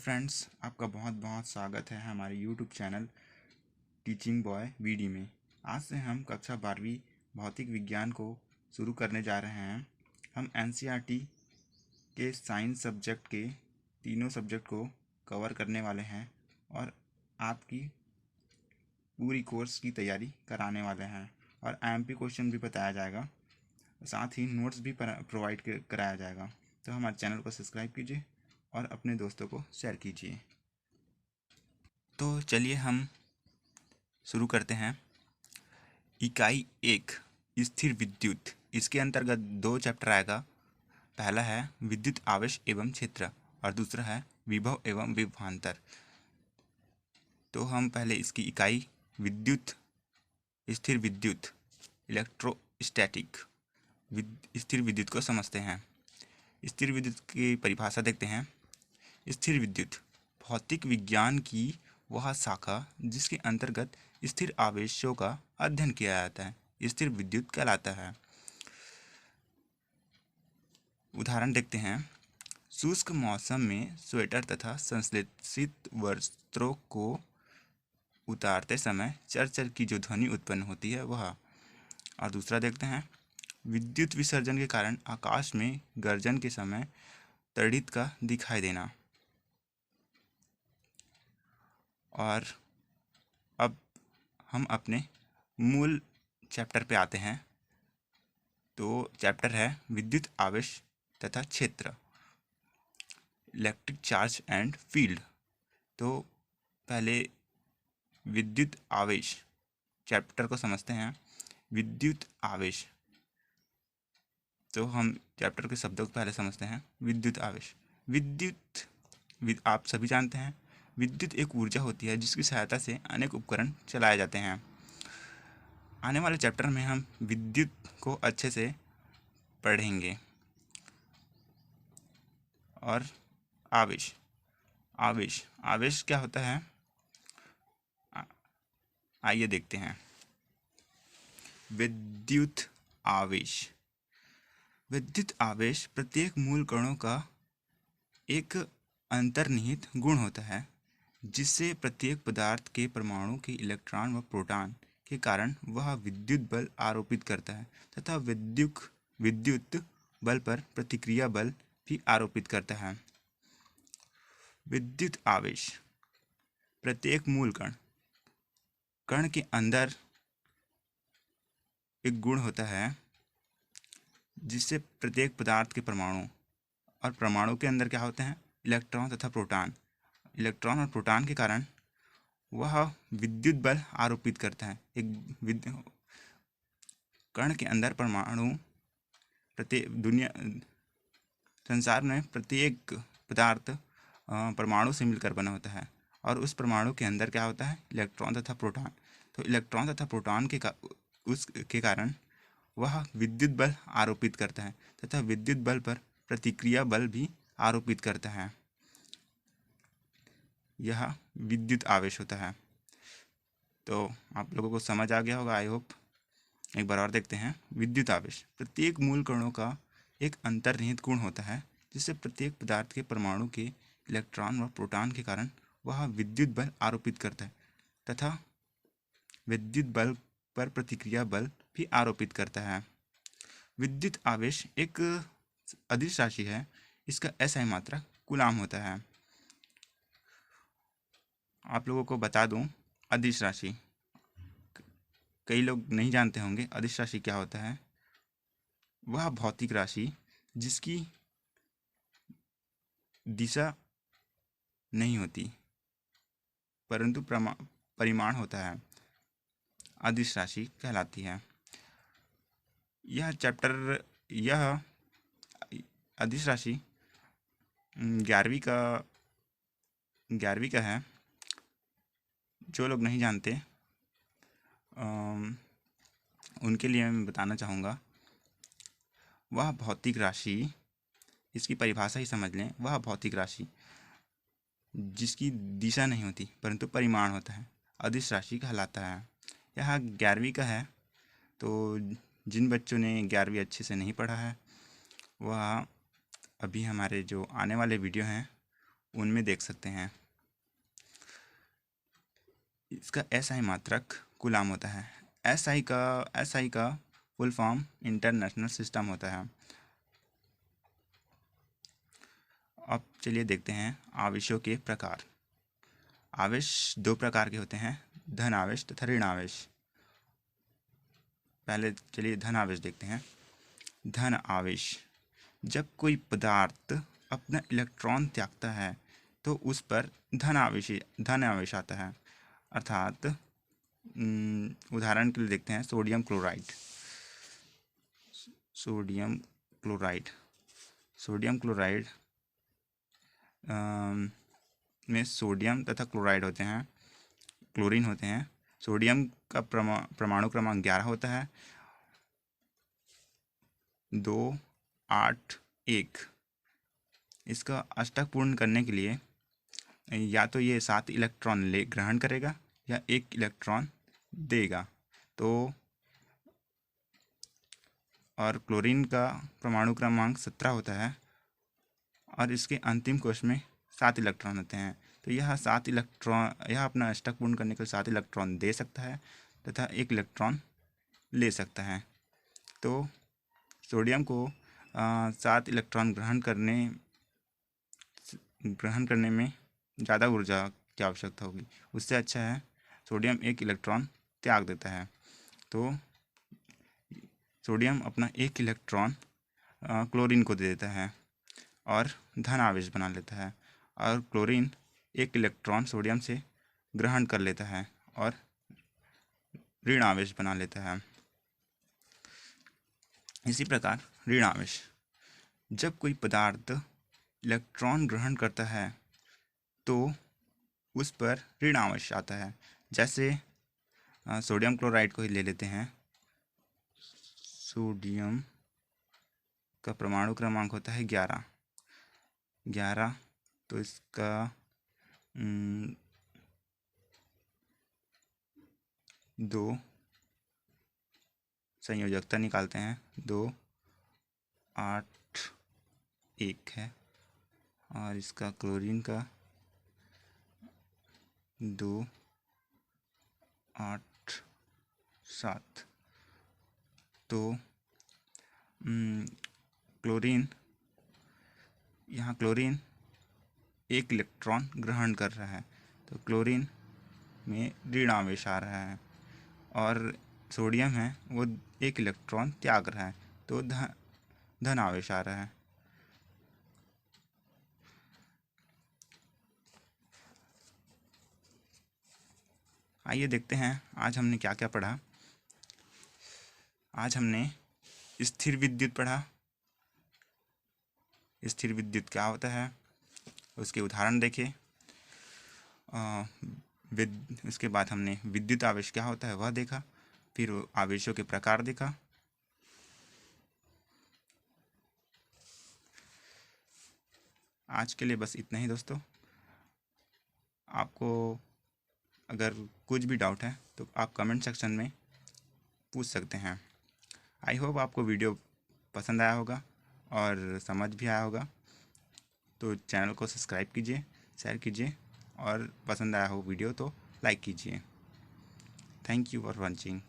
Friends, आपका बहुत बहुत स्वागत है हमारे YouTube channel teaching boy VD में। आज से हम कक्षा 12वीं भौतिक विज्ञान को शुरू करने जा रहे हैं। हम एनसीईआरटी के साइंस सब्जेक्ट के तीनों सब्जेक्ट को कवर करने वाले हैं और आपकी पूरी कोर्स की तैयारी कराने वाले हैं और एमपी क्वेश्चन भी बताया जाएगा, साथ ही नोट्स भी प्रोवाइड कराया जाएगा। तो हमारे चैनल को सब्सक्राइब कीजिए और अपने दोस्तों को शेयर कीजिए। तो चलिए हम शुरू करते हैं। इकाई 1 स्थिर विद्युत। इसके अंतर्गत 2 चैप्टर आएगा। पहला है विद्युत आवेश एवं क्षेत्र और दूसरा है विभव एवं विभवांतर। तो हम पहले इसकी इकाई विद्युत, स्थिर विद्युत, इलेक्ट्रोस्टैटिक स्थिर विद्युत को समझते हैं। स्थिर विद्युत की परिभाषा देखते हैं। स्थिर विद्युत भौतिक विज्ञान की वह शाखा जिसके अंतर्गत स्थिर आवेशों का अध्ययन किया जाता है स्थिर विद्युत कहलाता है। उदाहरण देखते हैं। शुष्क मौसम में स्वेटर तथा संश्लेषित वस्त्रों को उतारते समय चर की जो ध्वनि उत्पन्न होती है वह। और दूसरा देखते हैं। विद्युत विसर्जन के कारण आकाश में गर्जन के समय तड़ित का दिखाई देना। और अब हम अपने मूल चैप्टर पे आते हैं। तो चैप्टर है विद्युत आवेश तथा क्षेत्र, इलेक्ट्रिक चार्ज एंड फील्ड। तो पहले विद्युत आवेश चैप्टर को समझते हैं। विद्युत आवेश, तो हम चैप्टर के शब्दों को पहले समझते हैं। विद्युत आवेश, आप सभी जानते हैं विद्युत एक ऊर्जा होती है जिसकी सहायता से अनेक उपकरण चलाए जाते हैं। आने वाले चैप्टर में हम विद्युत को अच्छे से पढ़ेंगे। और आवेश, आवेश क्या होता है आइए देखते हैं। विद्युत आवेश प्रत्येक मूल कणों का एक अंतर्निहित गुण होता है जिससे प्रत्येक पदार्थ के परमाणु के इलेक्ट्रॉन व प्रोटॉन के कारण वह विद्युत बल आरोपित करता है तथा विद्युत बल पर प्रतिक्रिया बल भी आरोपित करता है। विद्युत आवेश प्रत्येक मूल कण के अंदर एक गुण होता है जिससे प्रत्येक पदार्थ के परमाणु के अंदर क्या होते हैं इलेक्ट्रॉन तथा प्रोटॉन। इलेक्ट्रॉन और प्रोटॉन के कारण वह विद्युत बल आरोपित करता है। एक कण के अंदर संसार में प्रत्येक पदार्थ परमाणु से मिलकर बना होता है और उस परमाणु के अंदर क्या होता है इलेक्ट्रॉन तथा प्रोटॉन। तो इलेक्ट्रॉन तथा प्रोटॉन के कारण वह विद्युत बल आरोपित करता है तथा विद्युत बल पर प्रतिक्रिया बल भी आरोपित करता है। यह विद्युत आवेश होता है। तो आप लोगों को समझ आ गया होगा, आई होप। एक बार और देखते हैं। विद्युत आवेश प्रत्येक मूल कणों का एक अंतर्निहित गुण होता है जिससे प्रत्येक पदार्थ के परमाणु के इलेक्ट्रॉन व प्रोटॉन के कारण वह विद्युत बल आरोपित करता है तथा विद्युत बल पर प्रतिक्रिया बल भी आरोपित करता है। विद्युत आवेश एक अदिश राशि है। इसका एसआई मात्रक कूलाम होता है। आप लोगों को बता दूं, अदिश राशि कई लोग नहीं जानते होंगे। अदिश राशि क्या होता है? वह भौतिक राशि जिसकी दिशा नहीं होती परंतु परिमाण होता है, अदिश राशि कहलाती है। यह अदिश राशि 11वीं का है। जो लोग नहीं जानते उनके लिए मैं बताना चाहूँगा। वह भौतिक राशि, इसकी परिभाषा ही समझ लें। वह भौतिक राशि जिसकी दिशा नहीं होती परंतु परिमाण होता है, अदिश राशि कहलाता है। यह 11वीं का है। तो जिन बच्चों ने 11वीं अच्छे से नहीं पढ़ा है वह अभी हमारे जो आने वाले वीडियो हैं उनमें देख सकते हैं। इसका SI मात्रक कूलाम होता है। SI का फुल फॉर्म इंटरनेशनल सिस्टम होता है। अब चलिए देखते हैं आवेशों के प्रकार। आवेश दो प्रकार के होते हैं, धन आवेश तथा ऋण आवेश। पहले चलिए धन आवेश देखते हैं। धन आवेश, जब कोई पदार्थ अपना इलेक्ट्रॉन त्यागता है तो उस पर धन आवेश आता है। अर्थात उदाहरण के लिए देखते हैं सोडियम क्लोराइड। सोडियम क्लोराइड में सोडियम तथा क्लोराइड होते हैं, क्लोरीन होते हैं। सोडियम का परमाणु क्रमांक 11 होता है, 281। इसका अष्टक पूर्ण करने के लिए या तो ये 7 इलेक्ट्रॉन ग्रहण करेगा या 1 इलेक्ट्रॉन देगा। तो और क्लोरीन का परमाणु क्रमांक 17 होता है और इसके अंतिम कोश में 7 इलेक्ट्रॉन होते हैं। तो यह अपना अष्टक पूर्ण करने के लिए 7 इलेक्ट्रॉन दे सकता है तथा 1 इलेक्ट्रॉन ले सकता है। तो सोडियम को 7 इलेक्ट्रॉन ग्रहण करने में ज़्यादा ऊर्जा की आवश्यकता होगी। उससे अच्छा है सोडियम 1 इलेक्ट्रॉन त्याग देता है। तो सोडियम अपना 1 इलेक्ट्रॉन क्लोरीन को दे देता है और धन आवेश बना लेता है, और क्लोरीन 1 इलेक्ट्रॉन सोडियम से ग्रहण कर लेता है और ऋण आवेश बना लेता है। इसी प्रकार ऋण आवेश, जब कोई पदार्थ इलेक्ट्रॉन ग्रहण करता है तो उस पर ऋण आवेश आता है। जैसे सोडियम क्लोराइड को ही ले लेते हैं। सोडियम का परमाणु क्रमांक होता है 11। तो इसका 2 संयोजकता निकालते हैं, 2 8 1 है, और इसका क्लोरीन का 2 8 7। तो क्लोरीन 1 इलेक्ट्रॉन ग्रहण कर रहा है, तो क्लोरीन में ऋण आवेश आ रहा है, और सोडियम है वो 1 इलेक्ट्रॉन त्याग रहा है, तो धन आवेश आ रहा है। आइए देखते हैं आज हमने क्या क्या पढ़ा। आज हमने स्थिर विद्युत पढ़ा। स्थिर विद्युत क्या होता है उसके उदाहरण देखे। उसके बाद हमने विद्युत आवेश क्या होता है वह देखा। फिर आवेशों के प्रकार देखा। आज के लिए बस इतना ही दोस्तों। आपको अगर कुछ भी डाउट है तो आप कमेंट सेक्शन में पूछ सकते हैं। आई होप आपको वीडियो पसंद आया होगा और समझ भी आया होगा। तो चैनल को सब्सक्राइब कीजिए, शेयर कीजिए, और पसंद आया हो वीडियो तो लाइक कीजिए। Thank you for watching.